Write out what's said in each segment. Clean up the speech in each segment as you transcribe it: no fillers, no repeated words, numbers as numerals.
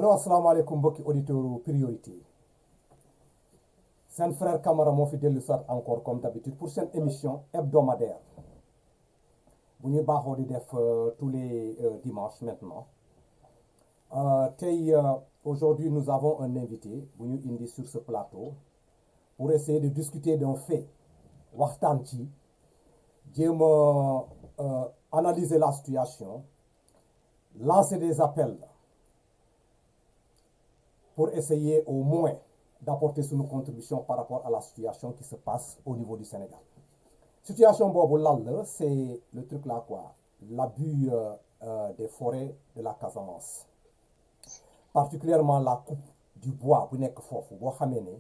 allo asalaamaaleykum mbokki auditeurs priorité seen frère Camara moo fi dellu soit encore comme d'habitude pour cette émission hebdomadaire bu ñuy baaxoo di def tous les dimanches maintenant tey aujourd'hui nous avons un invité bu ñu indi sur ce plateau pour essayer de discuter d'un fait waxtaan ci jéem a analyser la situation lancer des appels pour essayer au moins d'apporter une contribution par rapport à la situation qui se passe au niveau du Sénégal. Situation boobu lan la c'est le truc là quoi, l'abus des forêts de la Casamance, particulièrement la coupe du bois bu nekk foofu boo xamee ne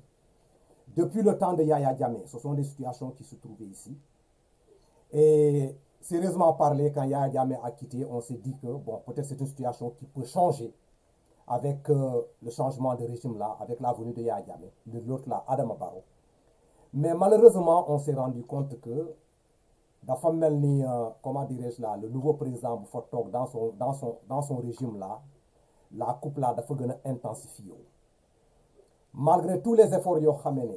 depuis le temps de Yaya Jammeh ce sont des situations qui se trouvaient ici et sérieusement parlé quand Yaya Jammeh a quitté on s'est dit que bon peut-être c'est une situation qui peut changer avec le changement de régime là, avec la venue de Yaya Jammeh, de l'autre là, Adama Barrow. Mais malheureusement, on s'est rendu compte que dafa mel ni comment dirais-je là, le nouveau président bu fa toog dans son régime là, la coupe là dafa gën a intensifié malgré tous les efforts yoo xamee ne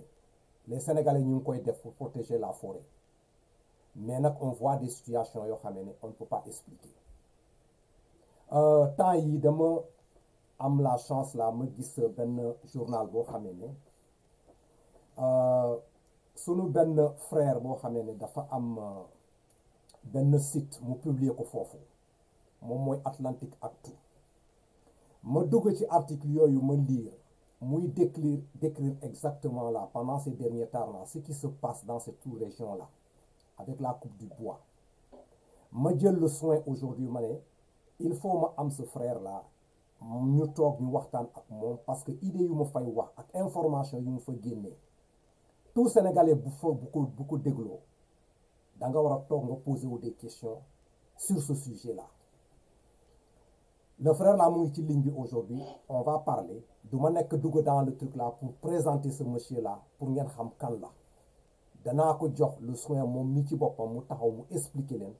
les Sénégalais ñu ngi koy def pour protéger la forêt, mais nag on voit des situations yoo xamee ne on ne peut pas expliquer. Temps yi dama am la chance là ma gis benn journal boo xamee ne sunu benn frère boo xamee ne dafa am benn site mu publier ko foofu moom mooy Atlantic Actu. Ma dugg ci article yooyu ma lire muy décrire exactement là pendant ces derniers temps là ce qui se passe dans cette sous-région là avec la coupe du bois. Ma jël le soin aujourd'hui ma ne il faut ma am ce frère là ñu toog ñu waxtaan ak moom parce que idée yu ma fay wax ak information yu ma fa génnee tout Sénégalais bu ko dégloo da nga war a toog nga poser wu des questions sur ce sujet là. Le frère là mu ngi ci ligne bi aujourd'hui on va parler du ma nekk dugg dans le truc là pour présenter ce monsieur là pour ngeen xam kan la danaa ko jox le soin moom mi ci boppam mu taxaw mu expliquer leen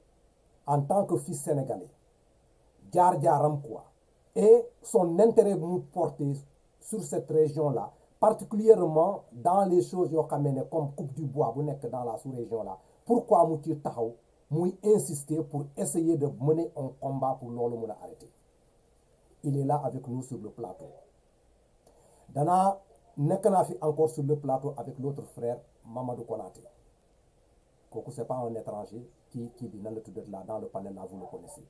en tant que fils sénégalais jaar-jaaram quoi et son intérêt mu porter sur cette région-là, particulièrement dans les choses yoo xamee ne comme coupe du bois bu nekk dans la sous-région là, pourquoi mu ci taxaw muy insister pour essayer de mener un combat pour loolu mun a arrêter. Il est là avec nous sur le plateau. Danaa nekk naa fi encore sur le plateau avec l'autre frère Mamadou Konaté kooku c'est pas un étranger qui bi nan la tuddat là dans le panel là vous le connaissez.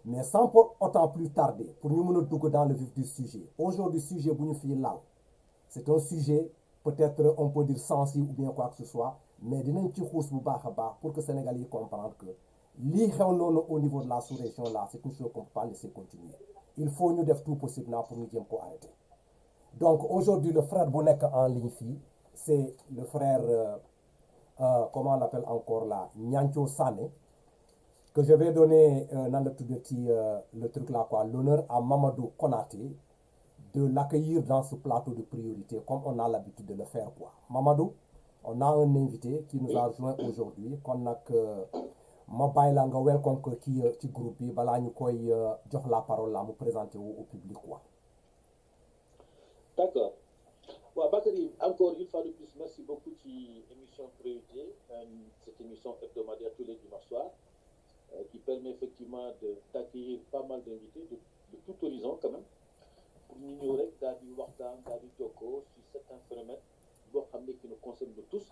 Mais sans pour autant plus tarder pour ñu mën a dugg dans le vif du sujet aujourd'hui sujet bu ñu fii laal c'est un sujet peut-être on peut dire sensible ou bien quoi que ce soit mais dinañ ci xuus bu baax a baax pour que Sénégalais yi comprendre que lii xew noonu au niveau de la sous-région là c'est une chose qu'on peut pas laisser continuer. Il faut ñu def tout possible là pour ñu jéem ko arrêter. Donc aujourd'hui le frère bu nekk en ligne fii c'est le frère comment on l'appelle encore là Niancho Sané, que je vais donner dans le truc là quoi, l'honneur à Mamadou Konaté de l'accueillir dans ce plateau de priorité comme on a l'habitude de le faire quoi. Mamadou, on a un invité qui nous a rejoint aujourd'hui kon nag ma bàyyi la nga welcome ko ci groupe bi balaa ñu koy jox la parole là mu présenter wu au public quoi. D'accord. Waaw Bakary, encore une fois de plus merci beaucoup ci émission priorité, cette émission hebdomadaire tous les dimanches soirs. Qui permet effectivement d'accueillir pas mal d'invités de tout horizon quand même pour ñu ñëw rek daal di waxtaan daal di jokkoo sur certains phénomènes boo xam ne qui nous concernent de tous.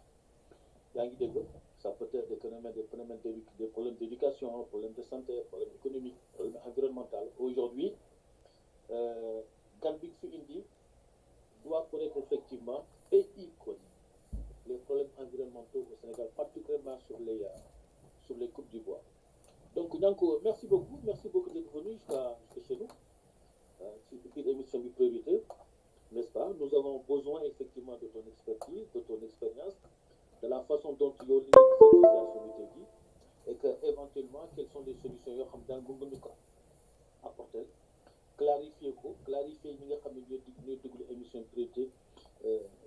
Yaa ngi dégg ça peut être des problèmes d'éducation, problèmes de santé, problèmes économiques, problèmes environnementaux. Aujourd'hui gan bi fi indi doit connaître effectivement et y connaît les problèmes environnementaux au Sénégal, particulièrement sur les coupes du bois. Donc Niancho, merci beaucoup d'être venu jusqu'à chez nous sur l'émission de priorité, n'est-ce pas? Nous avons besoin effectivement de ton expertise, de ton expérience, de la façon dont tu as cette situation dit, et que éventuellement quelles sont les solutions yoo xam daal mën nga ko apporter, clarifier ñi nga xam ne ñooy déglu émission priorité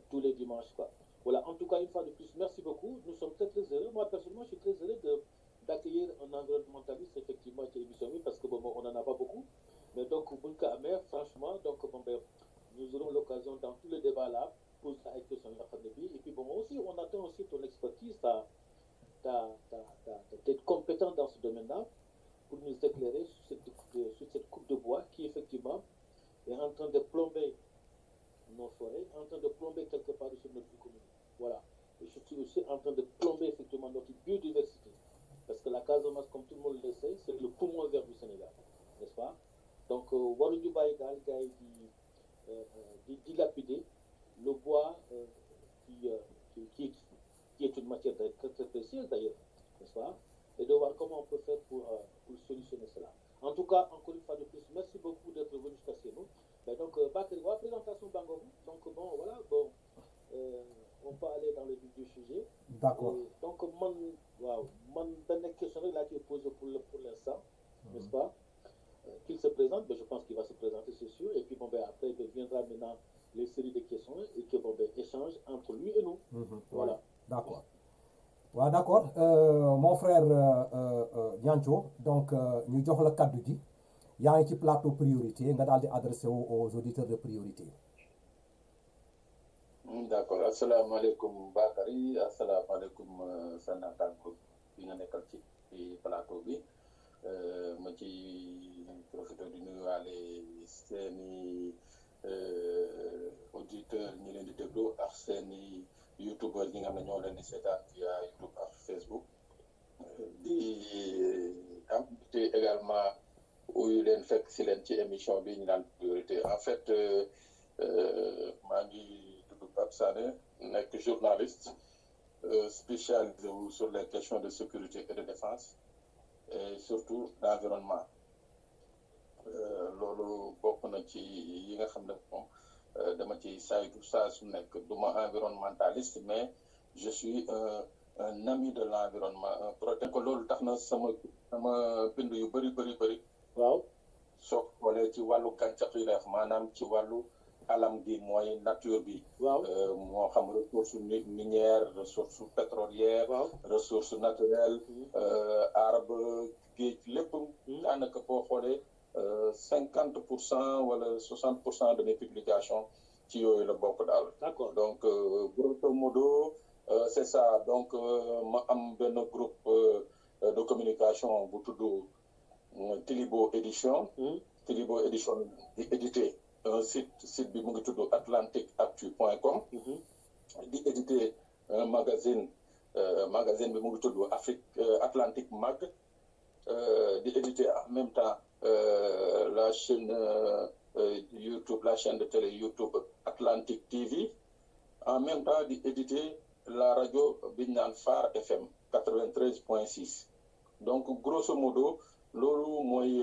tous les dimanches quoi. Voilà, en tout cas une fois de plus merci beaucoup, nous sommes très très heureux, moi personnellement je suis très heureux d'accueillir un environnementaliste effectivement ci émission bi parce que bon on n'en a pas beaucoup mais donc buñ ko amee franchement donc bon ben nous aurons l'occasion dans tous les débats là poser ay questions yoo xam ne bii et puis bon moi aussi on attend aussi ton expertise t'es compétent dans ce domaine-là pour nous éclairer sur cette coupe de bois qui effectivement est en train de plomber nos forêts, en train de plomber quelque part sur notre vie commune. Voilà. Et je suis aussi en train de plomber effectivement notre biodiversité. Parce que la Casamance, comme tout le monde le sait, c'est le poumon vert du Sénégal, n'est-ce pas? Donc, waruñu bàyyi daal gars yi di dilapider le bois qui est une matière très, très précieuse d'ailleurs, n'est-ce pas? Et de voir comment on peut faire pour solutionner cela. En tout cas, encore une fois de plus, merci beaucoup d'être venu jusqu'à chez nous. Ben donc, Bakary, la présentation Bango. Donc, bon, voilà, bon, on peut aller dans le vif du sujet. D'accord. Donc, man, dernière question là qui est posée pour l'instant, n'est-ce pas? Qu'il se présente, ben, je pense qu'il va se présenter, c'est sûr. Et puis, bon, ben, après, ben, viendra maintenant les séries de questions et que, bon, ben, échange entre lui et nous. Voilà. Ouais. D'accord. waaw d'accord mon frère Niancho donc ñu jox la kaddu gi yaa ngi ci plateau priorité nga daal di adressé aux auditeurs de priorité. D'accord asalaamaaleykum Bakary asalaamaaleykum sa naataango bi nga nekkal ci plateau bi ma ci profité di nuyuwaale seeni auditeurs ñi leen di déglu ak seeni youtubeurs ñi nga xam ne ñoo leen di seetaan via YouTube ak Facebook di am te également uyu leen fekk si leen ci émission bi ñu naan priorité en fait maa ngi tudd Pape Sané nekk journaliste spécialisé sur les questions de sécurité et de défense et surtout d'environnement loolu bokk na ci yi nga xam ne moom dama ci saytu saa su nekk duma environnementaliste mais je suis un ami de l'environnement un protecteur ko loolu tax na sama bind yu bëri waaw soo xoolee ci wàllu gàncax yu def maanaam ci wàllu alam gi mooy nature bi waaw moo xam ressource minière ressource pétrolière waaw ressource naturelle arbre géej lépp daanaka boo xoolee 50% wala 60% de mes publications ci yooyu la bokk daal. D'accord. Donc grosso modo c'est ça donc ma am benn groupe de communication bu tudd Tilibo Édition. Tilibo Édition di édité un site bi mu ngi tudd atlanticactu.com. di édité un magazine bi mu ngi tudd Afrique Atlantique Mag. di éditer en même temps la chaîne YouTube, la chaîne de télé YouTube Atlantique TV, en même temps di éditer la radio bi ñu naan Phare FM 93.6. Donc grosso modo loolu mooy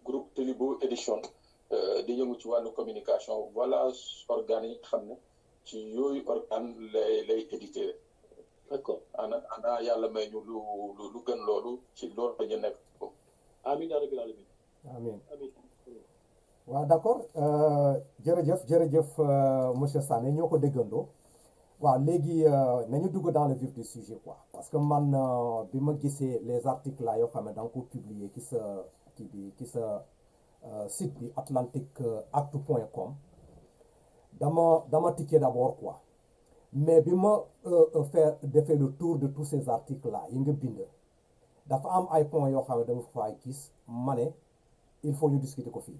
groupe Tilibo Édition di yëngu ci wàllu communication voilà organes yi xam ne ci yooyu organe lay éditer. D'accord. ana yàlla may ñu lu gën loolu ci loolu la ñu nekk ko. Amiin yaa rabbil aalamiin. amiin Amiin. waaw d'accord jërëjëf monsieur Sané ñoo ko déggandoo waaw léegi nañu dugg dans le vif du sujet quoi parce que man bi ma gisee les articles là yoo xam ne da nga ko publier ci sa site bi atlanticactu.com dama tiqué d'abord quoi. Mais bi ma defee le tour de tous ces articles là yi nga bind dafa am ay points yoo xam ne dama fay gis ma ne il faut ñu discuter ko fii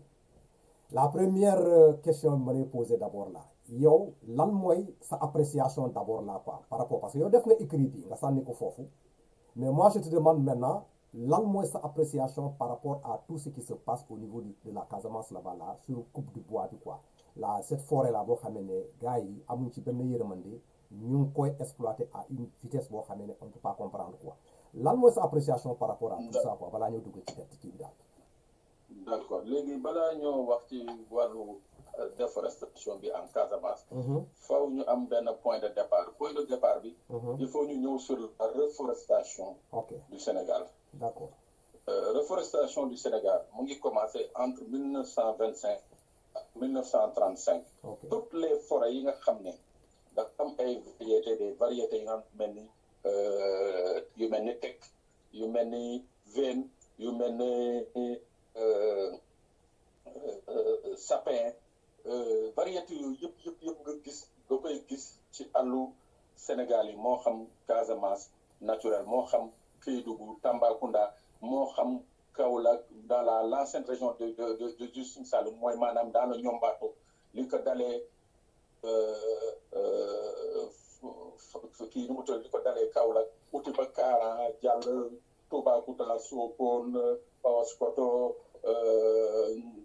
la première question bi ma lay poser d'abord là yow lan mooy sa appréciation d'abord là quoi par rapport parce que yow def nga écrit bi nga sànni ko foofu mais moi je te demande maintenant lan mooy sa appréciation par rapport à tout ce qui se passe au niveau de la Casamance là-bas là sur coupe du bois bi quoi là cette forêt là boo xamee ne gars yi amuñ ci benn yërmande ñu ngi koy exploiter à une vitesse boo xamee ne on ne peut pas comprendre quoi lan mooy sa appréciation par rapport à tout ça quoi balaa ñoo dugg ci def ci bi daal. D'accord léegi balaa ñoo wax ci wàllu déforestation bi en Casamance. faw ñu am benn point de départ bi. il faut ñu ñëw sur la reforestation. du Sénégal. D'accord. Reforestation du Sénégal mu ngi commencé entre 1925 ak 1935. Toutes les forêts yi nga xam ne dafa am ay variétés yi nga mel ni yu mel ni teck yu mel ni veine yu mel ne sapin variété yooyu yëpp nga koy gis ci àllu Sénégal yi moo xam Casamance naturel moo xam Kédougou Tambacounda moo xam Kaolack dans l'ancienne région de Sine Saloum mooy maanaam dans le Niombato li ko dalee kii nu mu tudd li ko dalee Kaolack uti ba Kaaran jàll Toubacouta Sokone Paoskoto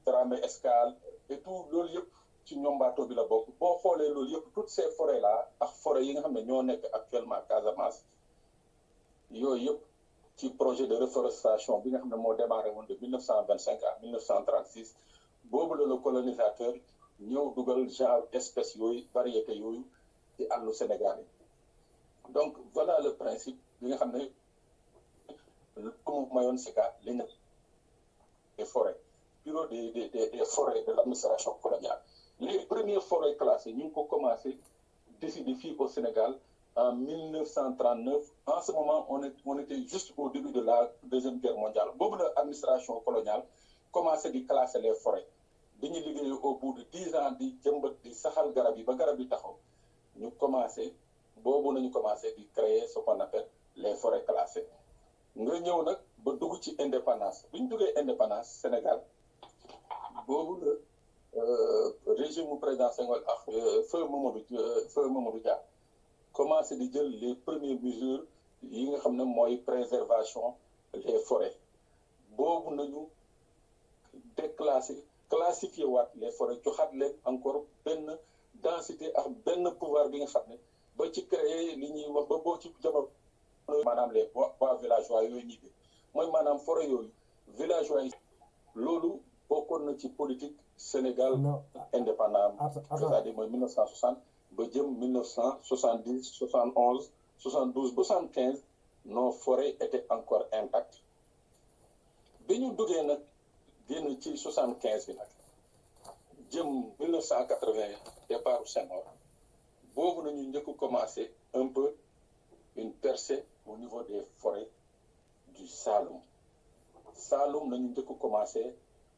Dramé Escale et tout loolu yëpp ci Niombato bi la bokk boo xoolee loolu yëpp toutes ces forêts là ak forêts yi nga xam ne ñoo nekk actuellement Casamance yooyu yëpp ci projet de reforestation bi nga xam ne moo démarré woon de 1925 à 1936 boobu la le colonisateur ñëw dugal genre espèces yooyu variétés yooyu ci àllu Sénégal yi donc voilà le principe bi nga xam ne lu mu mayoon SICA li ñu des forêts bureau des forêts de l'administration coloniale les premières forêts classées ñu ngi ko commencé décider fii au Sénégal en 1939 en ce moment on était juste au début de la deuxième guerre mondiale boobu la administration coloniale commencé di classer les forêts dañuy liggéey au bout de 10 ans di jëmbat di saxal garab yi ba garab yi taxaw ñu commencé boobu nañu commencé di créer ce qu'on appelle les forêts classées nga ñëw nag ba dugg ci indépendance bu ñu duggee indépendance Sénégal boobu la régime président Senghor ak feu Mamadou Dia commencé di jël les premières mesures yi nga xam ne mooy préservation des forêts boobu nañu classifier waat les forêts joxaat leen encore benn densité ak benn pouvoir bi nga xam ne ba ci créer li ñuy wax ba boo ci jamono maanaam les bois villageois yooyu ñibbi mooy maanaam forêt yooyu villageois yi loolu bokkoon na ci politique Sénégal indépendant c'est-à-dire mooy 1960 ba jëm 1970 71 72 ba 75 nos forêts étaient encore intactes bi ñu duggee nag génn ci 75 bi nag jëm 1980 départ Senghor boobu nañu njëkk commencé un peu une percée au niveau des forêts du Saloum nañu njëkk commencé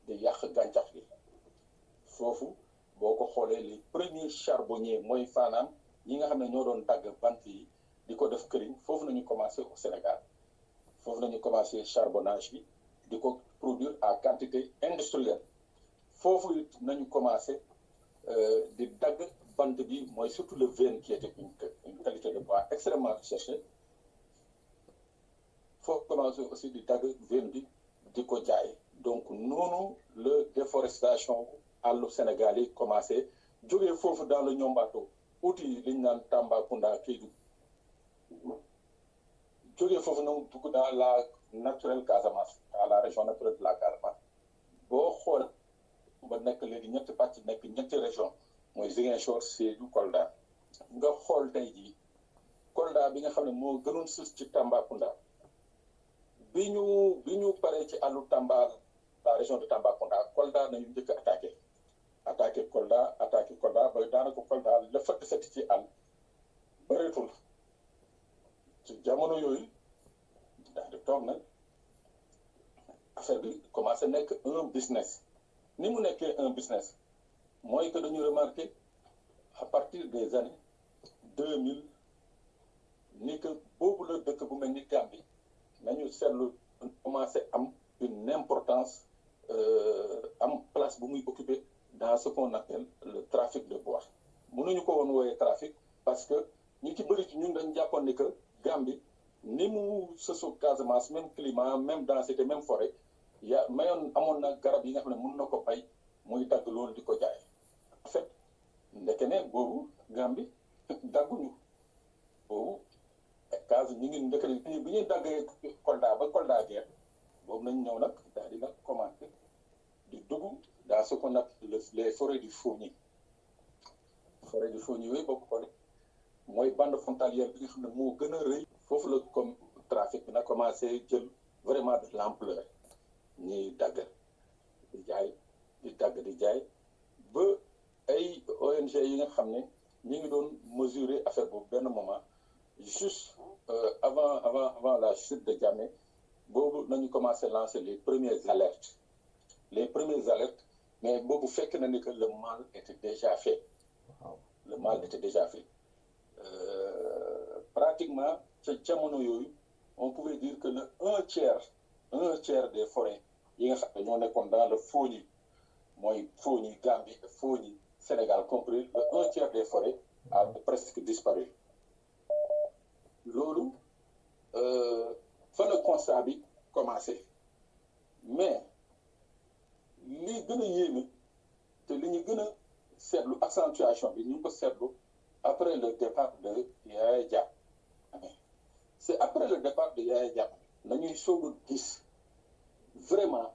di yàq gàncax gi foofu boo ko xoolee les premiers charbonniers mooy faanaam ñi nga xam ne ñoo doon dagg bant yi di ko def këriñ foofu nañu commencé au Sénégal foofu nañu commencé charbonnage bi di ko produire à quantité industrielle foofu it nañu commencé di dagg bant bi mooy surtout le vène qui était une qualité de bois extrêmement recherchée foofu commencé aussi di dagg vène bi di ko jaay donc noonu la déforestation àllu Sénégal yi commencé jógee foofu dans le Niombato uti li ñu naan Tambacounda Kédougou jógee foofu nag dugg dans la naturelle Casamance à la région naturelle de la Casamance boo xool ba nekk léegi ñetti pàcc nekk ñetti région mooy Ziguinchor Sédhiou Kolda nga xool tey jii Kolda bi nga xam ne moo gënoon sës ci Tambacounda bi ñu paree ci àllu Tamba la région de Tambacounda Kolda nañu njëkk attaqué Kolda ba daanaka Kolda la fëtt set ci àll bëreetul ci jamono yooyu daal di toog nag affaire bi commencé nekk un business ni mu nekkee un business mooy que dañu remarqué à partir des années 2000 ni que boobu la dëkk bu mel ni Gambie nañu seetlu commencé am une importance am place bu muy occupé dans ce qu'on appelle le trafic de bois mënuñu ko woon wooyee trafic parce que ñu ci bëri ci ñun dañ jàppoon ni que Gambie ni mu sësu Casamance même climat même densité même forêt amoon na garab yi nga xam ne mën na ko bay muy dagg loolu di ko jaay en fait ndeke ne boobu Gambie dagguñu boobu Casamance ñu ngi ndeke bi ñuy daggee Kolda ba Kolda guerre boobu nañ ñëw nag daal di nag commencé di dugg dans ce qu'on appelle les forêts du Fogni yooyu boo ko xoolee mooy bande frontalière bi nga xam ne moo gën a rëy foofu la comme trafic bi na commencé jël vraiment de l'ampleur ñuy dagg di jaay ba ay ONG yi nga xam ne ñu ngi doon mesurer affaire boobu benn moment juste avant la chute de Diamé boobu nañu commencé lancer les premières alertes mais boobu fekk na ni que le mal était déjà fait. Waaw. Le mal était déjà fait. Pratiquement ca jamono yooyu on pouvait dire que le un tiers des forêts yi nga xam ne ñoo nekkoon dans le Fogni mooy Fogni Gambie Fogni Sénégal compris le un tiers des forêts a presque disparu. Loolu fa la constat bi commencé mais li gën a yéeme te li ñu gën a seetlu accentuation bi ñu ngi ko seetlu après le départ de Yaya Jammeh. C'est après le départ de Yaya Jammeh nañuy soog a gis vraiment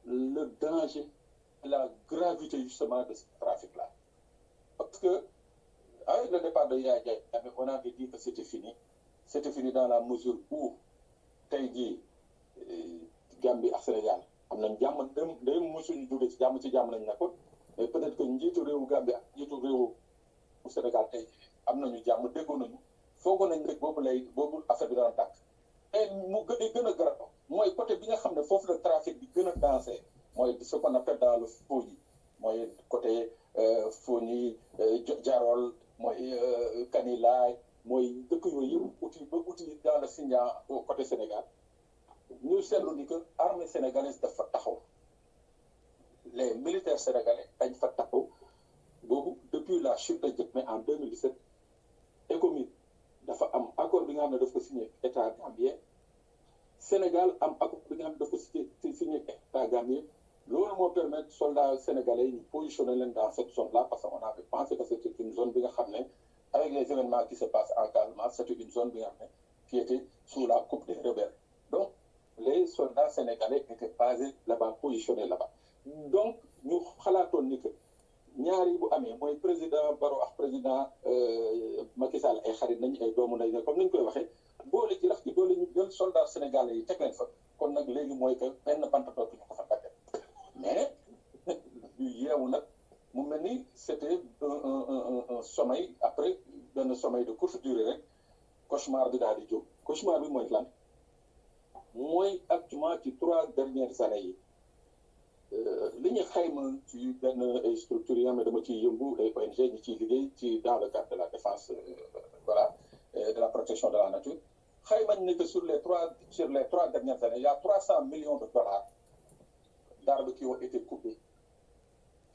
le danger, la gravité justement de ce trafic-là. Parce que avec le départ de Yaya Jammeh, on avait dit que c'était fini. C'était fini dans la mesure où tey jii Gambie ak Sénégal am nañ jàmm day mosuñu jóge ci jàmm lañ nekkoon mais peut-être que njiitu réewu Gambie ak njiitu réewu Sénégal tey am nañu jàmm déggoo nañu foogoo nañ rek boobu affaire bi dana tàkk. Et mu gën a garab mooy côté bi nga xam ne foofu la trafic bi gën a dansé mooy ce qu'on appelle dans le Fogni mooy côté Fogni Jarol mooy Kanilaay mooy dëkk yooyu yëpp uti dans le Sindian côté Sénégal ñu seetlu ni que armée sénégalaise dafa taxaw les militaires sénégalais dañ fa taxaw boobu depuis la chute de Jammeh en 2017 ECOMIG dafa am accord bi nga xam ne daf ko signé état gambien Sénégal am accord bi nga xam ne daf ko signé état gambien loolu moo permettre soldats sénégalais yi ñu positionner leen dans cette zone là parce que on avait pensé que c'était une zone bi nga xam ne avec les événements qui se passent en Casamance c'était une zone bi nga xam ne qui était sous la coupe des rebelles. Donc les soldats sénégalais étaient basés là-bas positionnés là-bas donc ñu xalaatoon ni que ñaar yi bu amee mooy président Barrow ak président Macky Sall ay xarit nañ ay doomu ndey comme ni ñu koy waxee boole ci rax ci boole ñu jël soldats sénégalais yi teg leen fa kon nag léegi mooy que benn bant dootuñu ko fa tàggat mais ñu yeewu nag mu mel ni c'était un sommeil après benn sommeil de courte durée rek cauchemar bi daal di jóg cauchemar bi mooy lan mooy actuellement ci 3 dernières années yi li ñu xayma ci benn ay structures yi nga xam ne dama ciy yëngu ay ONG ñi ciy liggéey ci dans le cadre de la défense de la protection de la nature xayma ni que sur les trois dernières années il y a 300 millions de dollars d'arbres qui ont été coupés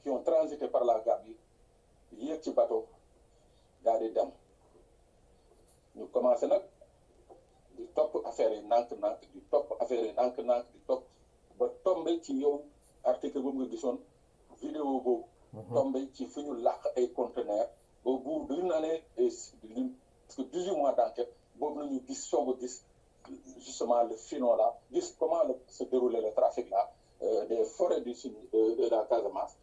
qui ont transité par la Gambie yéeg ci bateau daal di dem ñu commencé nag di topp affaire yi nànk-nànk di topp ba tombé ci yow article boobu nga gisoon vidéo boobu tombé ci fi ñu làq ay conteneurs au bout d'une année parce que 18 mois d'enquête boobu nañu soog a gis justement le filon là gis comment se déroulait le trafic là des forêts du sud de la Casamance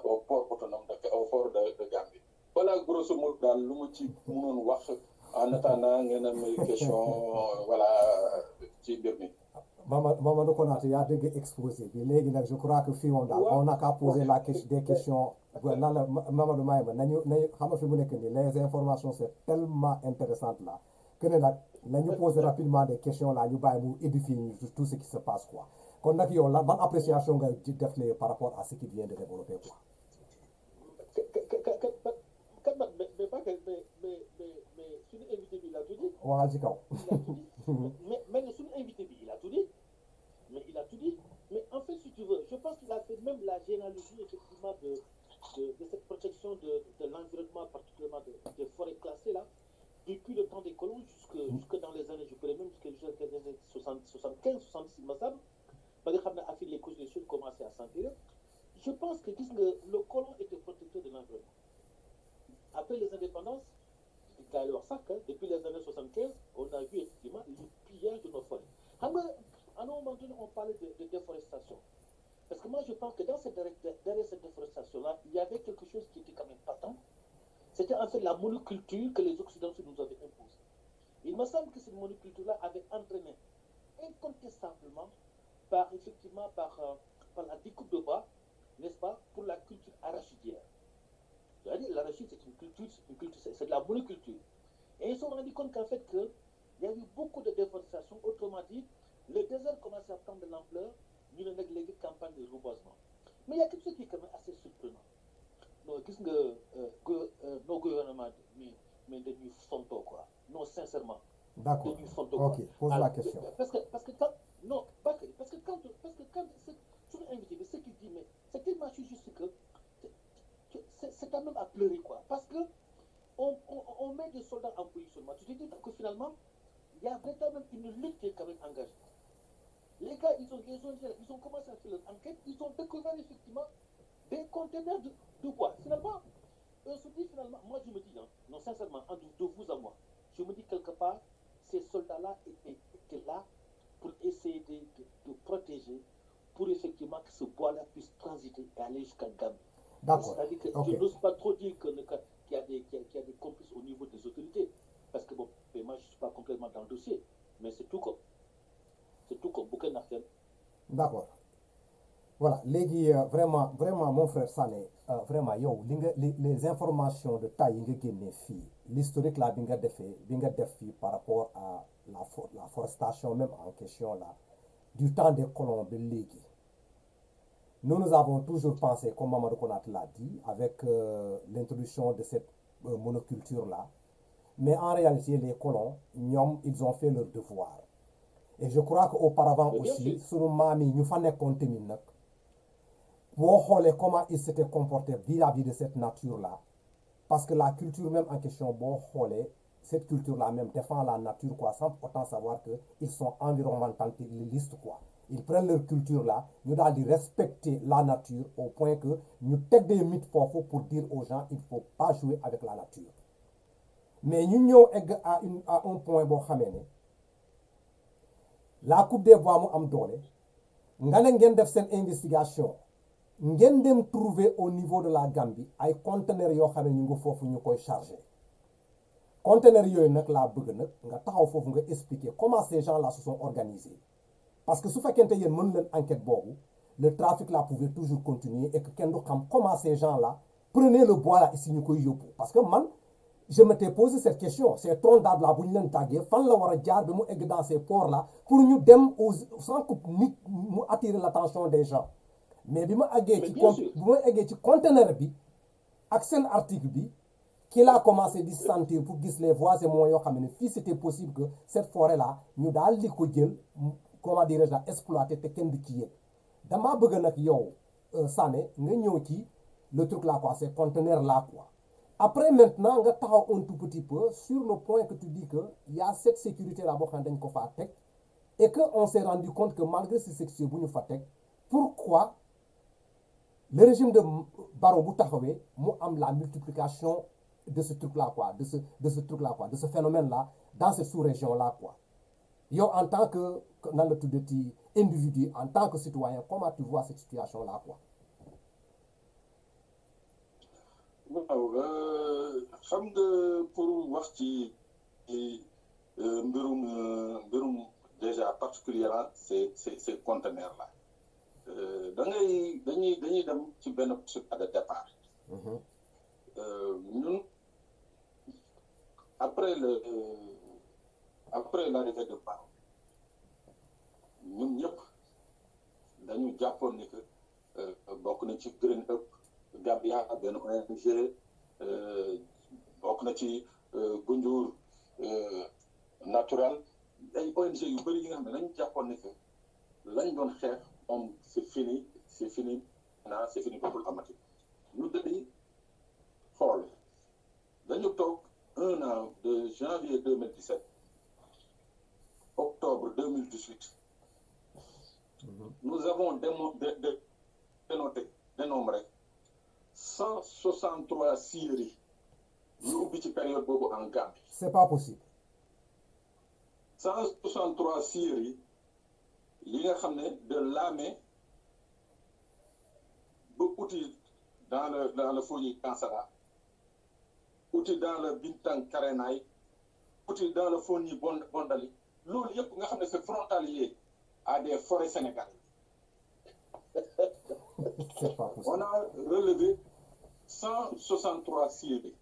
au port autonome au port de Gambie. Voilà grosso modo daal lu ma ci mënoon wax en attendant ngeen am question ci mbir mi. Mamadou Konaté yaa dégg exposé bi léegi nag je crois que fii moom daal on n'a qu'à poser des questions lan la Mamadou Maïma nañu xam nga fi mu nekk nii les informations c'est tellement intéressantes là que ne nag nañu poser rapidement des questions là ñu bàyyi mu édifier ñu tout ce qui se passe quoi kon nag yow la ban appréciation nga def le par rapport à ce qui vient de développer quoi. mais suñu invité bi il a tout dit. waxal ci kaw. mais suñu invité bi il a tout dit. Mais en fait, si tu veux, je pense qu'il a fait même la généalogie effectivement de cette protection de l'environnement, particulièrement des forêts classées là, depuis le temps des colons jusque dans les années, je pourrais même jusqu'à les années 75, 70, il me semble. Parce que les causes des choses commençaient à s'empirer. Je pense que le colon était protecteur de l'environnement. Après les indépendances, depuis les années 75, on a vu effectivement le pillage de nos forêts. À un moment donné, on parlait de déforestation. Parce que moi, je pense que derrière cette déforestation-là, il y avait quelque chose qui était quand même patent. C'était en fait la monoculture que les Occidentaux nous avaient imposée. Il me semble que cette monoculture-là avait entraîné incontestablement par la découpe de bois, n'est-ce pas, pour la culture arachidière. C'est-à-dire l'arachide, c'est de la monoculture. Et ils se sont rendus compte qu'en fait, il y a eu beaucoup de déforestation, autrement dit, le désert commence à prendre de l'ampleur, ñu ne nag léegi campagne de reboisement. Mais il y a quelque chose qui est quand même assez surprenant. Non, gis nga nos gouvernements mais dañuy fontoo quoi. Non, sincèrement. D'accord. Dañuy fontoo Ok, quoi. pose la question. Parce que quand non, Bakary, parce que quand sur invité bi ce qu'il dit mais c'est tellement juste que c'est quand même à pleurer quoi. Parce que on met des soldats en positionnement. Tu te dis que finalement il y a véritablement une lutte qui est quand même engagée. Les gars, ils ont commencé à faire leur enquête, ils ont découvert effectivement des conteneurs de bois. Finalement, on se dit finalement, moi je me dis, non sincèrement, de vous à moi, je me dis quelque part, ces soldats-là étaient là pour essayer de protéger, pour effectivement que ce bois-là puisse transiter et aller jusqu'à Gambie. D'accord. C'est-à-dire que Okay. je n'ose pas trop dire qu'il y a des complices au niveau des autorités. Parce que bon, moi je ne suis pas complètement dans le dossier, mais c'est tout comme Bouken Nartel. D'accord. Voilà léegi vraiment mon frère Sané vraiment yow les informations de taille yi nga génnee fii l'historique là bi nga def fii par rapport à la forestation même en question là du temps des colons ba léegi nous avons toujours pensé comme Mamadou Konaté l'a dit avec l'introduction de cette monoculture là mais en réalité les colons ñoom ils ont fait leur devoir et je crois que auparavant aussi sunu maam yi ñu fa nekkoon tamit nag boo xoolee comment ils s'étaient comportés vis-à-vis de cette nature-là parce que la culture même en question boo xoolee cette culture-là même défend la nature quoi sans autant savoir que ils sont environnementalistes quoi ils prennent leur culture-là ñu daal di respecter la nature au point que ñu teg des mythes foofu pour dire aux gens il faut pas jouer avec la nature mais ñu ñëw egg à un point boo xamee ne la coupe des bois mu am doole nga ne ngeen def seen investigation ngeen dem trouver au niveau de la Gambie ay conteneurs yoo xam ne ñu ngi foofu ñu koy chargé conteneurs yooyu nag laa bëgg nag nga taxaw foofu nga expliquer comment ces gens-là se sont organisés parce que su fekkente yéen mën leen enquête boobu le trafic là pouvait toujours continuer et que kenn du xam comment ces gens-là prenaient le bois là ici ñu koy yóbbu parce que man je m'étais posé cette question ces troncs d'arbre là bu ñu leen tàggee fan la war a jaar ba mu egg dans ces ports là pour ñu dem sans que nit mu attirer l'attention des gens mais bi ma àggee ci conteneur bi ak seen article bi ki laa commencé di sentir pour gis les voies et moyens yoo xam ne fii c'était possible que cette forêt là ñu daal di ko jël comment dirais-je la exploiter te kenn du ci yëg damaa bëgg nag yow Sané nga ñëw ci le truc là quoi ces conteneurs là quoi après maintenant nga taxaw un tout petit peu sur le point que tu dis que y a cette sécurité là boo xam ne dañ ko faa teg et que on s'est rendu compte que malgré ces sections bu ñu fa teg pourquoi le régime de Barrow bu taxawee mu am la multiplication de ce truc là quoi de ce truc là quoi de ce phénomène là dans cette sous-région là quoi yow en tant que nan la tuddati individu en tant que citoyen comment tu vois cette situation là quoi. waaw xam nga pour wax ci mbirum déjà particulièrement ces conteneurs là. dañuy dem ci benn point de départ. ñun après l'arrivée de Barrow ñun ñëpp dañu jàppoon ni que bokk na ci Green Up Gambia benn ONG bokk na ci Gunjur Natural ay ONG yu bëri yi nga xam ne dañu jàppoon ni que lañ doon xeex moom c'est fini maintenant c'est fini dootul amati ñu dëddi xool dañu toog un an de janvier 2017 octobre 2018 nous avons dénombré 163 scieries ñu ubbi ci période boobu en Gambie. C'est pas possible. 163 scieries yi nga xam ne de Lamé ba outil dans le Fogni Kansara outil dans le Bintang Karenaay outil dans le Fogni Bondali loolu yëpp nga xam ne c'est frontalier à des forêts sénégalaises. C'est pas possible. On a relevé 163 scieries.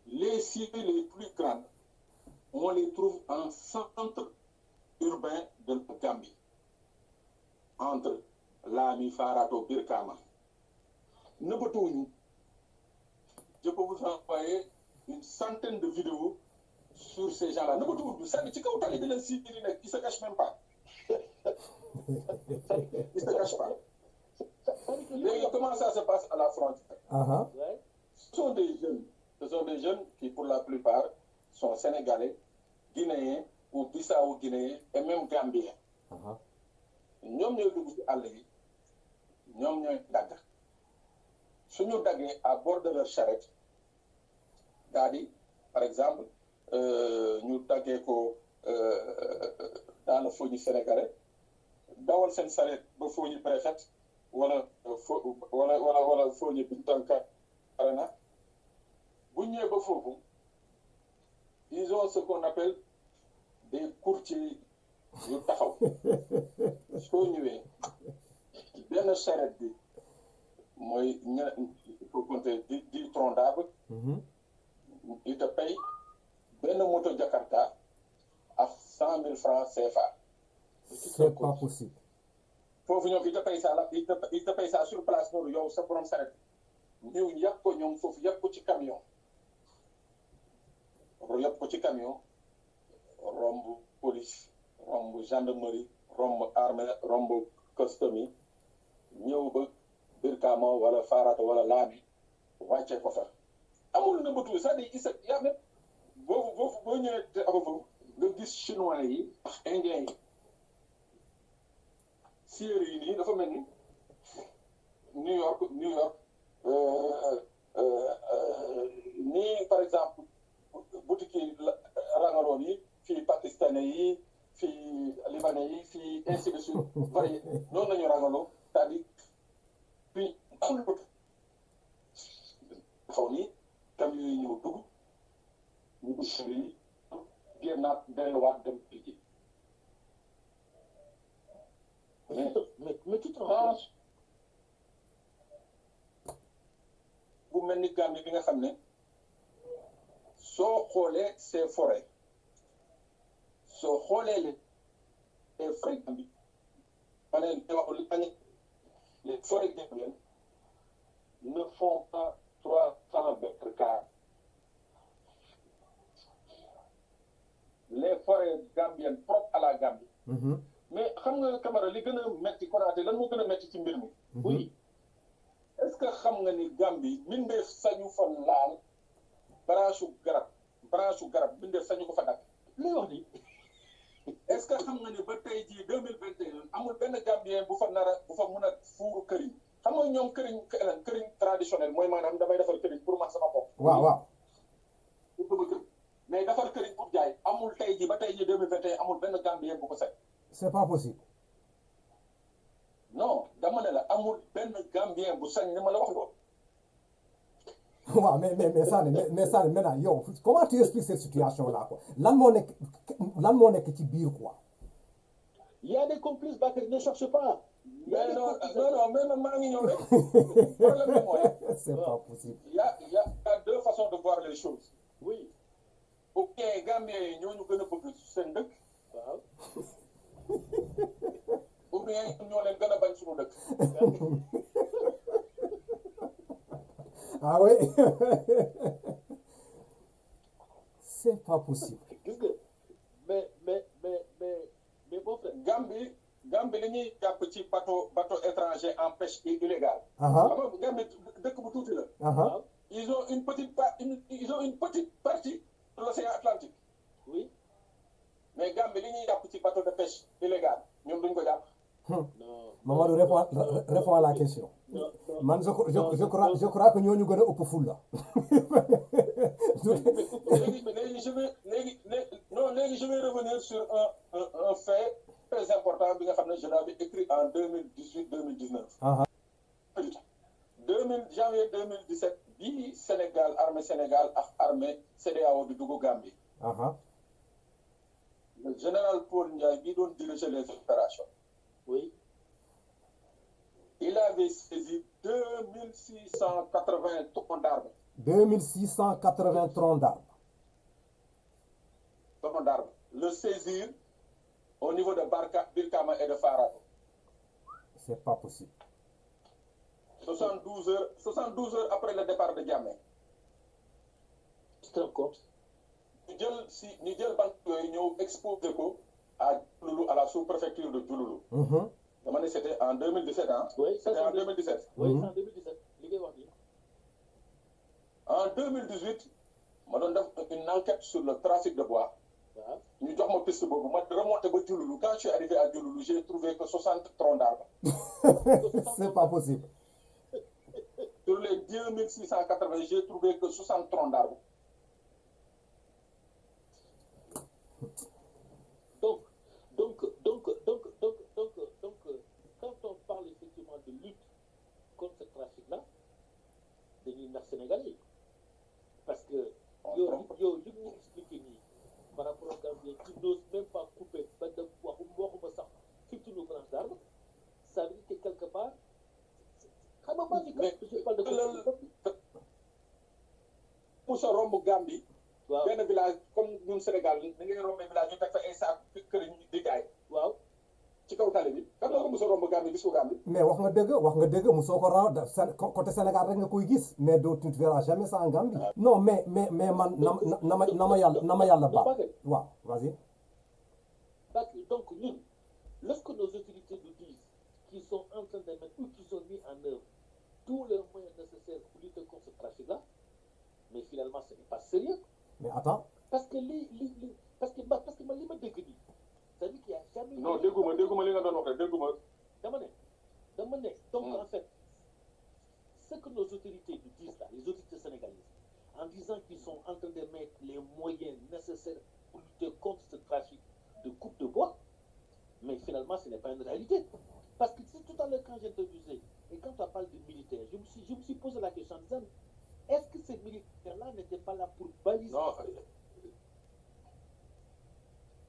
Les scieries les plus grandes on les trouve en centre urbain de la Gambie, entre Lami, Farato, Birkama. Nëbbatuwuñu. Je peux vous envoyer une centaine de vidéos sur ces gens-là. Nëbbatuwuñu, c'est-à-dire ci kaw tali bi leen si di nekk, ils se cachent même pas. Ils se cachent pas. Léegi comment ça se passe à la frontière? Ce sont des jeunes qui, pour la plupart, sont sénégalais, guinéens ou bissau-guinéens et même gambiens. ñoom ñooy dugg ci àll yi ñoom ñooy dagg suñu daggee à bord de leur charrette daal di par exemple ñu daggee ko dans le Fogni sénégalais dawal seen charrette ba Fogni préfet wala Fogni Bintanka Arena bu ñëwee ba foofu ils ont ce qu'on appelle des courtiers yu taxaw soo ñëwee benn charrette bi mooy il faut compter 10 troncs d'arbre. Il te paye benn moto Jakarta à 100 000 francs CFA. C'est pas possible. Foofu ñoom il te paye ça il te paye ça sur place noonu yow sa borom charrette ñu yàpp ko ñoom foofu yàpp ko ci camion romb police romb gendarmerie romb armée romb custom yi ñëw ba Birkama wala Farato wala Lami wàccee ko fa amul nëbbatu c'est-à-dire yaa même boo ñëwee te amu foofu nga gis chinois yi ak indien yi sièr yi nii dafa mel ni New York nii par exemple boutique yi rangaloon yi fii pakistanais yi fii libanais yi fii ainsi de suite varié noonu lañu rangaloo c'est-à-dire puis amul bët xaw ni camion yi ñëw dugg ñu dugg si yi génnaat delluwaat dem liggéey mais tu te rends bu mel ni Gambie bi nga xam ne soo xoolee ces forêts soo xoolee les forêts Gambie ma ne les forêts gambiennes ne font pas 300 mètres carrés. Les forêts gambiennes propres à la Gambie. Mais xam nga Camara li gën a metti Konaté lan moo gën a metti ci mbir mi. Oui. Est-ce que xam nga ni Gambie mbindeef sañu fa laal branche garab mbindeef sañu ko fa dagg. li wax ni est-ce que xam nga ni ba tey jii 2021 amul benn Gambien bu fa mun a fuuru këriñ xam nga ñoom këriñ traditionnel mooy maanaam damay defar këriñ pour man sama bopp. waaw. pour sama kër mais defar këriñ pour jaay amul tey jii ba tey jii 2021 amul benn Gambien bu ko seet. C'est pas possible. non dama ne la amul benn Gambien bu sañ ni ma la wax loolu. waaw mais Sané maintenant yow comment tu expliques cette situation là quoi lan moo nekk ci biir quoi. Il y a des complices, Bakary, ne cherche pas. Mais non, maa ngi ñëw rek. Problème bi mooy. C'est pas possible. Il y a deux façons de voir les choses. Oui. Ou bien Gambien yi ñoo ñu gën a bëgg seen dëkk. waaw. ou bien ñoo leen gën a bañ suñu dëkk. Ah oui. C'est pas possible. Gis nga mais bon frère. Gambie li ñuy jàpp ci bateau étranger en pêche illégale. Aha. xam nga Gambie dëkk bu tuuti la. Aha. Ils ont une petite partie de l'océan Atlantique. Oui. Mais Gambie li ñuy jàpp ci bateau de pêche illégale ñun duñ ko jàpp. Non. Mamadou répond à la question. Man je crois que ñooñu gën a ëpp ful la. léegi je vais revenir sur un fait très important bi nga xam ne je l'avais écrit en 2018-2019. Janvier 2017 bii Sénégal armée Sénégal ak armée CEDEAO di dugg Gambie. Le général Paul Ndiaye bii doon diriger les opérations. Oui. Il avait saisi 2680 troncs d'arbres. 2680 troncs d'arbres. Troncs d'arbres. Le saisir au niveau de Birkama et de Farato. C'est pas possible. 72 heures après le départ de Diamé. Tu te rends compte? ñu jël bant yooyu ñëw exposé ko à Diouloulou, à la sous-préfecture de Diouloulou. dama ne c'était en 2017 hein. Oui, c'était en 2017. Oui, c'est en 2017 li ngay wax nii. En 2018 ma doon def une enquête sur le trafic de bois. waaw ñu jox ma piste boobu ma remonté ba Diouloulou. Quand je suis arrivé à Diouloulou, j'ai trouvé que 60 troncs d'arbres. C'est pas possible. Sur les 2680, j'ai trouvé que 60 troncs d'arbres. Donc, quand on parle effectivement de lutte contre ce trafic-là, dañuy nax Sénégalais parce que yow li mu expliqué nii par rapport ak Gambien qui n'ose même pas couper ba dem waxuma sax 15 branches d'arbres, ça veut dire que quelque part xam nga maa je parle de Moussa romb Gambie. waaw benn village comme ñun Sénégal da ngay rombee village ñu teg fa ay saako kër yi di jaay. waaw ci kaw tali bi. kan nga ko mos a romb Gambie gis ko Gambie. mais wax nga dëgg mosoo ko raw côté Sénégal rek nga koy gis mais doo tu ne verras jamais ça en Gambie. non mais man na ma yàlla baax. waaw vas-y. Donc ñun lorsque nos autorités nous disent qu'ils sont en train de mettre ou qu'ils ont mis en œuvre tous les moyens nécessaires pour lutter contre ce trafic-là, mais finalement ce n'est pas sérieux. Mais attends. Parce que man li ma dégg nii c'est-à-dire qu'il y a jamais. non dégguma li nga doon wax rek dégguma. dama ne donc en fait ce que nos autorités nous disent là, les autorités sénégalaises, en disant qu'ils sont en train de mettre les moyens nécessaires pour lutter contre ce trafic de coupe de bois, mais finalement ce n'est pas une réalité. Parce que tout à l'heure quand j'introduisais et quand on parle de militaires, je me suis posé la question en disant, est-ce que ces militaires-là n'étaient pas là pour baliser? Non.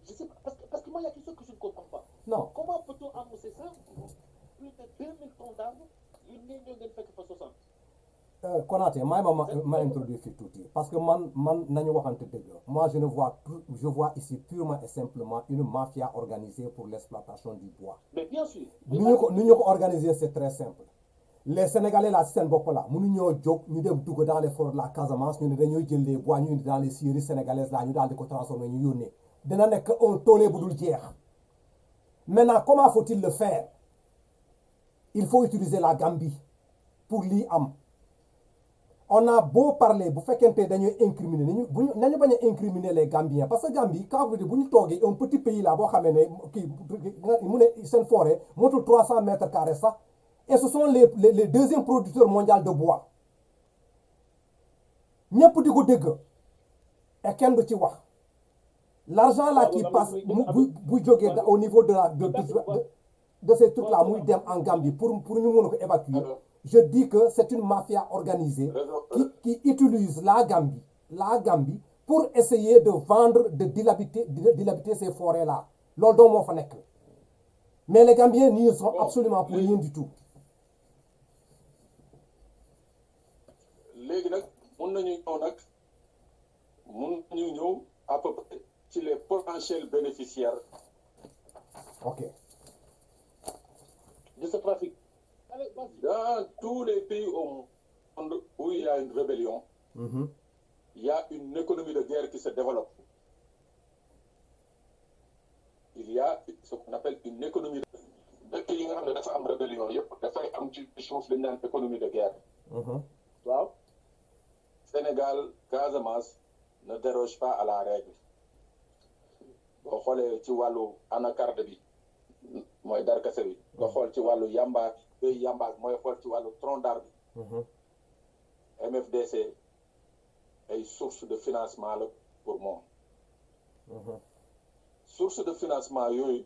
Je sais pas, parce que moi, il y a quelque chose que je ne comprends pas. Non. Comment peut-on annoncer ça? Plus de 2000 tonnes d'arbres, une ligne de fait que 60. Konaté ma introduire fii tuuti parce que man nañu waxante dëgg moi je vois ici purement et simplement une mafia organisée pour l'exploitation du bois. Mais bien sûr. ni ñu ko organiser c'est très simple. Les Sénégalais là si seen bopp la mënuñoo jóg ñu dem dugg dans les forêts de la Casamance ñu ne dañuy jël les bois ñu indi dans les scieries sénégalaises là ñu daal di ko transformer ñu yónnee dina nekk un tollé bu dul jeex. Maintenant comment faut-il le faire? Il faut utiliser la Gambie pour lii am. On a beau parler bu fekkente dañuy incriminer nañu bañ a incriminer les Gambiens parce que Gambie quand vous dites bu ñu toogee un petit pays là boo xamee ne kii mu ne seen forêt motul 300 mètres carrés sax et ce sont les deuxièmes producteurs mondiaux de bois ñëpp di ko dégg et kenn du ci wax l'argent là qui passe bu jógee au niveau de ces trucs là muy dem en Gambie pour ñu mën ko évacuer. Je dis que c'est une mafia organisée qui utilise la Gambie pour essayer de vendre, de dilapider ces forêts-là. Loolu doo moo fa nekk. Mais les Gambiens n'y sont absolument pour rien du tout. léegi nag mun nañu ñëw à peu près ci les potentiels bénéficiaires. Ok. De ce trafic. Dans tous les pays au monde où il y a une rébellion, il y a une économie de guerre qui se développe. Il y a ce qu'on appelle une économie de guerre. Dëkk yi nga xam ne dafa am rébellion yëpp dafay am ci suuf li ñu naan économie de guerre. waaw. Sénégal, Casamance ne déroge pas à la règle. boo xoolee ci wàllu anacarde bi mooy darkase bi. nga xool ci wàllu yamba. yambaag mooy xool ci wàllu tronc d'arbre bi. MFDC ay source de financement la pour moom. source de financement yooyu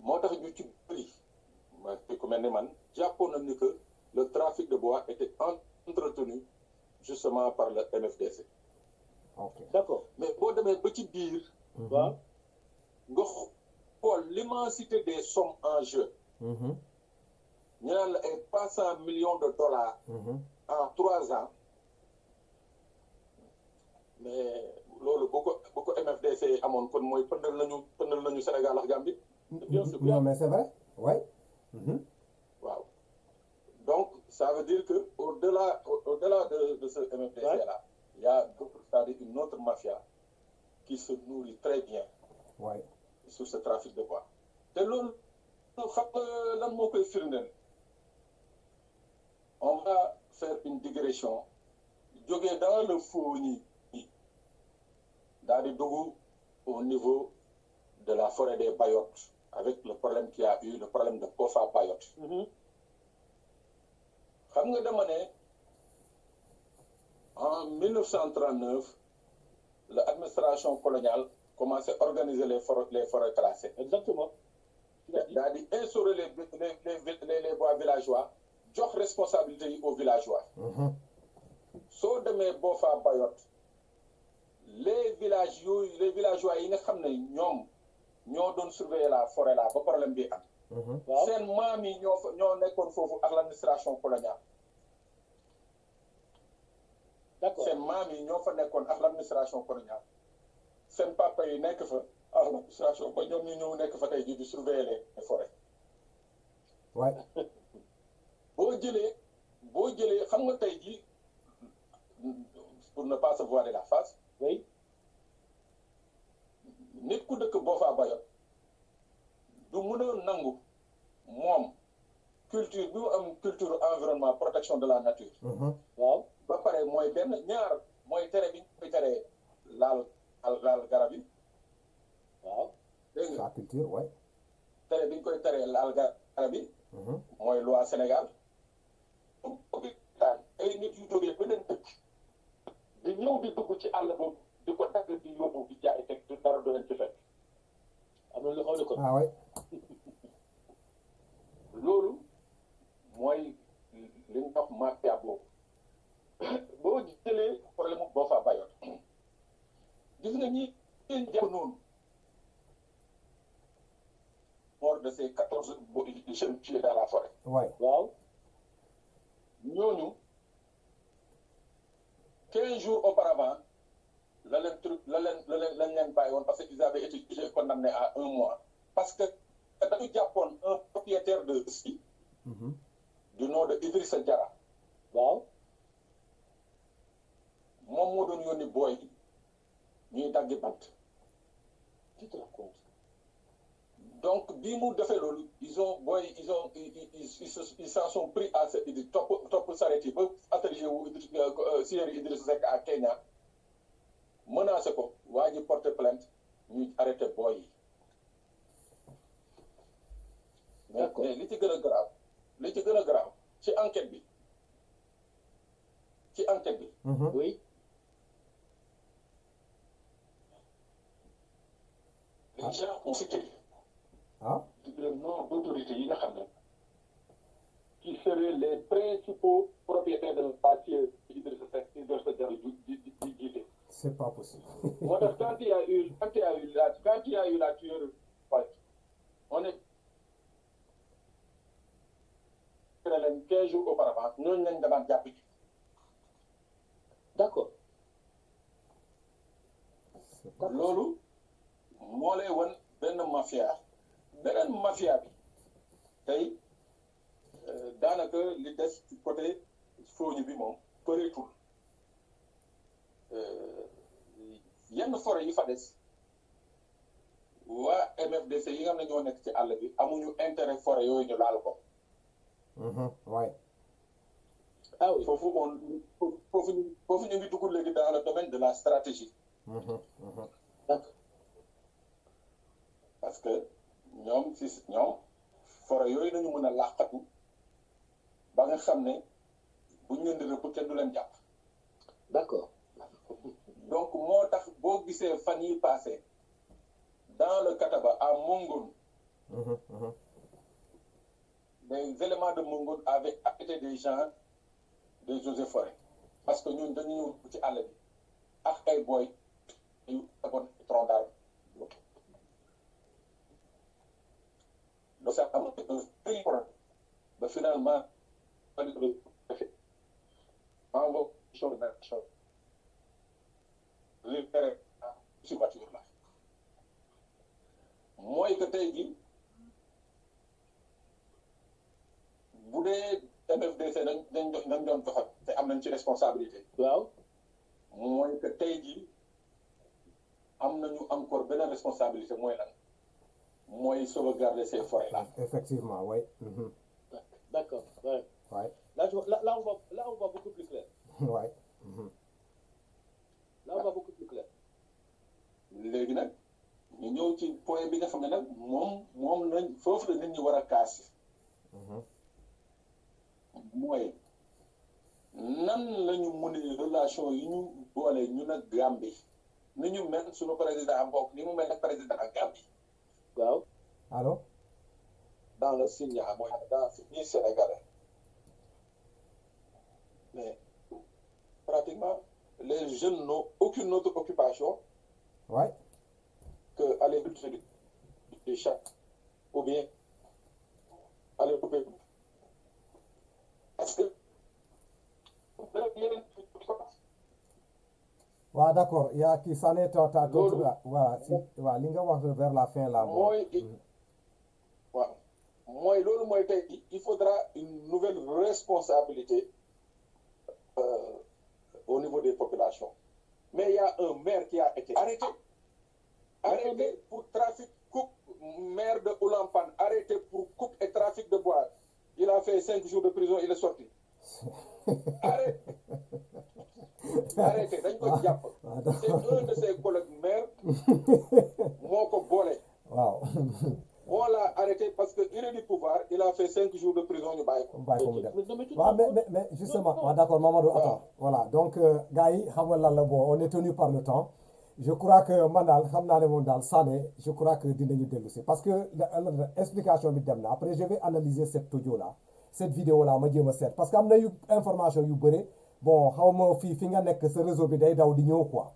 moo tax ñu ci bëri ma ku mel ni man jàppoon na ni que le trafic de bois était entretenu justement par le MFDC. Ok. D'accord. mais boo demee ba ci biir. waaw. nga xool l'immensité des sommes en jeu. ñu naan la ay 300 millions de dollars. en 3 ans. mais loolu bu ko MFDC am amoon kon mooy pëndal nañu Sénégal ak Gambie. bien sûr non mais c'est vrai ouais. waaw donc ça veut dire que au-delà de ce MFDC là il y a d'autres, c'est-à-dire une autre mafia qui se nourrit très bien ouais. sur ce trafic de bois te loolu xam nga lan moo koy firndeel on va faire une digression jógee dans le Founi daal di dugg au niveau de la forêt des Bayottes avec le problème qu'il y a eu le problème de Kofa Bayotte. xam nga dama ne en 1939 l'administration coloniale commençait à organiser les forêts classées. Exactement. daal di instaurer les bois villageois jox responsabilité yi aux villageois. soo demee Kofa Bayotte les villageois yi nga xam ne ñoo doon surveiller la forêt là ba problème bi am. seen maam yi ñoo nekkoon foofu ak l'administration coloniale. d'accord seen maam yi ñoo fa nekkoon ak l'administration coloniale. seen papa yi nekk fa ak l'administration ba ñoom ñu ñëw nekk fa tey jii di surveiller les forêts. ouais. boo jëlee xam nga tey jii pour ne pas se voiler la face. oui. nit ku dëkk Kofa Bayotte du mën a nangu moom culture bi mu am culture environnement protection de la nature. waaw ba pare mooy benn ñaar mooy tere bi ñu koy teree laal garab yi. waaw. dégg nga sa culture ouais. tere bi ñu koy teree laal garab yi. mooy loi Sénégal. ay nit yu jógee beneen dëkk di ñëw di dugg ci àll boobu di ko dagg di yóbbu di jaay teg du dara du leen ci fekk. am na lu xaw ne ko. ah ouais. loolu mooy li ñu wax mafia boobu boo jëlee problème mu Kofa Bayotte gis nga ñi jàpp noonu mort de ces 14 jeunes tués dans la forêt. ouais. waaw. ñooñu 15 jours auparavant lañ leen bàyyi woon parce qu'ils avaient été jugés condamnés à 1 mois parce que dañu jàppoon un propriétaire de ski du nom de Idrissa Diarra. waaw. moom moo doon yónni booy yi ñuy daggi bant. tu te rends compte. donc bii mu defee loolu ils s'en sont pris à ce topp saret yi ba atelier wu Sieri Idrissa Seck à Kenya menacé ko waa ji porter plainte ñu arrêté booy yi. d'accord mais li ci gën a grave ci enquête bi oui. les gens ont cité le nom d'autorités yi nga xam ne qui seraient les principaux propriétaires de bâtiment Idrissa Seck Idrissa Diarra di jiite. c'est pas possible. moo tax quand il y a eu la tuerie on est leen 15 jours auparavant ñooñu lañ demaat jàpp ji. d'accord. loolu moo lay wan beneen mafia bi tey daanaka li des ci côté Founi bi moom bëreetul yenn forêt yi fa des waa MFDC yi nga xam ne ñoo nekk ci àll bi amuñu intérêt forêt yooyu ñu laal ko. ouais. ah oui foofu ñu ngi dugg léegi dans le domaine de la stratégie. d'accord. parce que ñoom forêt yooyu nañu mën a làqatu ba nga xam ne buñ leen di rëbb kenn du leen jàpp. d'accord. donc moo tax boo gisee fan yi passé dans le Kataba à Mongoul. des éléments de Mongoul avaient arrêté des gens des eaux et forêts parce que ñun dañu ñëw ci àll bi ak ay booy yu tegoon tronc d'arbre. donc ça am un très problème ba finalement en vocation de nation libéré ci voiture la tey jii bu dee MFDC dañ doon doxal te am nañ ci responsabilité. waaw mooy que tey jii am nañu encore benn responsabilité mooy lan mooy sauvegarder ces forêts là. Effectivement, oui. D'accord, ouais. Ouais. Là, on va beaucoup plus clair. Ouais. Là, on va beaucoup plus clair. léegi nag ñu ñëw ci point bi nga xam ne nag moom lañ foofu la nit ñi war a kaas. mooy nan la ñu mënee relation yi ñu boole ñu nag Gambie ni ñu mel suñu président mbokk ni mu mel nag président ak Gambie. waaw. Allô? Dans le signe mooy dans le Sénégalais mais pratiquement les jeunes n'ont aucune autre occupation. Ouais. Que aller cultiver des champs ou bien aller couper. Parce que waaw d'accord yaa kii Sané ta tontu waaw si waaw li nga wax vers la fin là mooy waaw mooy loolu mooy tey il faudra une nouvelle responsabilité au niveau des populations mais il y a un maire qui a été arrêté pour trafic coupe, maire de Oulampan arrêté pour coupe et trafic de bois. Il a fait 5 jours de prison, il est sorti. Arrêté, dañ ko jàpp. C'est un de ses collègues maires moo ko boole. waaw. On l'a arrêté parce que il est du pouvoir, il a fait 5 jours de prison ñu bàyyi ko. bàyyi ko mu dem waaw mais justement waaw d'accord Mamadou attends voilà donc gars yi xam nga lan la bon on est tenu par le temps. Je crois que man daal xam naa ne moom daal Sané je crois que dinañu dellu si parce que explication bi dem na après je vais analyser cette audio là cette vidéo là ma jéem a seet parce que am na yu information yu bëre bon xaw ma fi nga nekk sa réseau bi day daw di ñëw quoi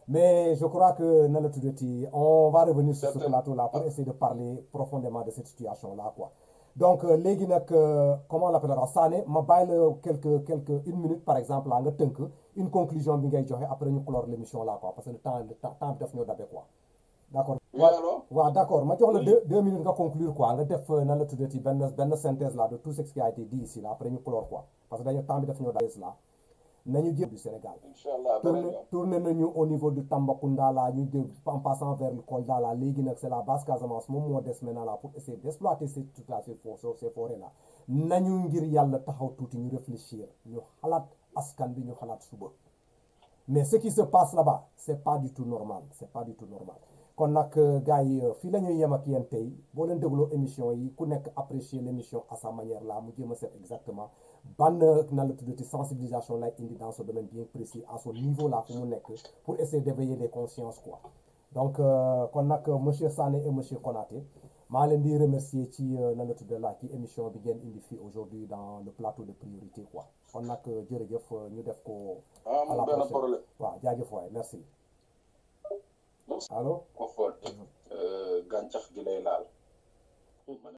mais je crois que na la tuddati on va revenir sur ce plateau là pour essayer de parler profondément de cette situation là quoi donc léegi nag comment on l'appellera Sané ma bàyyi la quelques une minute par exemple là nga tënk une conclusion bi ngay joxe après ñu clore l'émission là quoi parce que le temps bi daf ñoo dabe quoi d'accord waaw d'accord ma jox la deux minutes nga conclure quoi nga def nan la tuddati benn synthèse là de tout ce qui a été dit ici là après ñu clore quoi parce que dañu temps bi daf ñoo dabe là nañu jëm du Sénégal tourné nañu au niveau de Tambacounda là ñu jëm en passant vers le Kolda là léegi nag c'est la basse Casamance moom moo des maintenant là pour essayer d'exploiter ces forêts là nañu ngir yàlla taxaw tuuti ñu réfléchir ñu xalaat askan bi ñu xalaat suba mais ce qui se passe là-bas c'est pas du tout normal kon nag gars yi fii la ñuy yem ak yéen tey boo leen dégloo émission yi ku nekk apprécier l'émission à sa manière là mu jéem a seet exactement ban na la tuddati sensibilisation lay indi dans ce domaine bien précis à son niveau là fu mu nekk pour essayer d'éveiller les consciences quoi donc kon nag monsieur Sané et monsieur Konaté maa leen di remercier ci na la tuddee la ci émission bi ngeen indi fii aujourd'hui dans le plateau de priorité quoi kon nag jërëjëf ñu def ko à la prochaine waaw jaajëf waay merci allo gàncax gi lay laal